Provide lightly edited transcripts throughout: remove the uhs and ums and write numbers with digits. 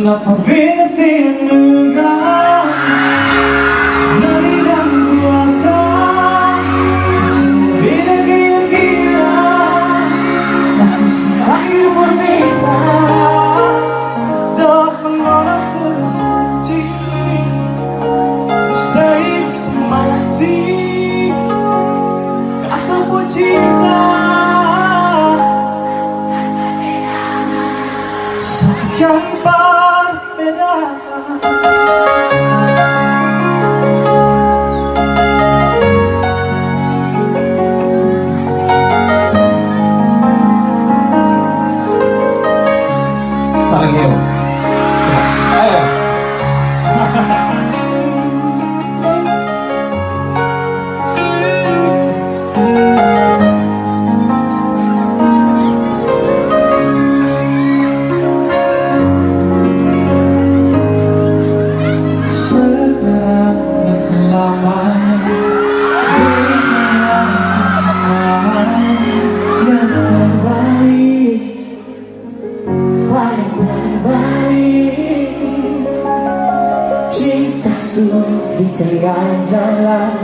Apabila sinugrah dari dan kuasa, bila keyakinan aku semakin berbeda. Doakan orang tersuci usai semati ataupun cinta. Sekian perbedaan. Sarangyo. Ayo. Di tengah jalan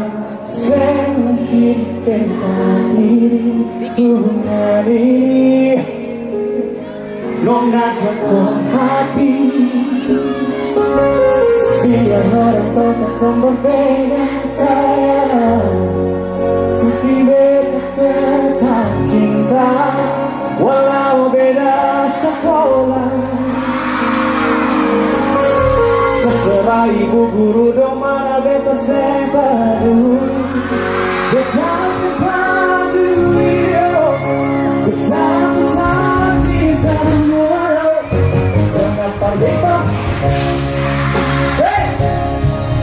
sengit berdiri, hubungan ini longgar jatuh hati. Biar orang tetap berbeda sayang, tapi beda tetap cinta. Walau beda sekolah, terserah ibu guru dong mana beta sepadu. Beta sepadu beta tetap cinta semua. Mengapa beta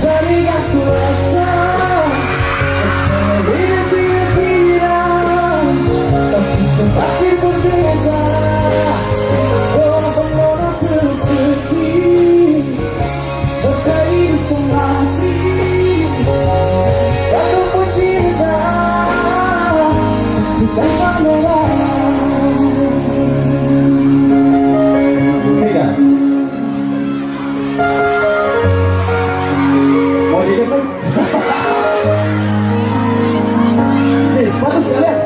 teringat kuasa bersama dengan keyakinan, tapi semakin berbeda. Oh pengolah tersuci usai semati ataupun cinta. Sekitar perbedaan. Tiga. Mau di depan? Ini sepatu sekalian.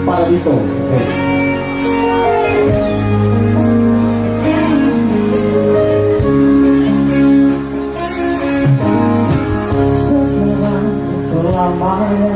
Paradiso. Selamanya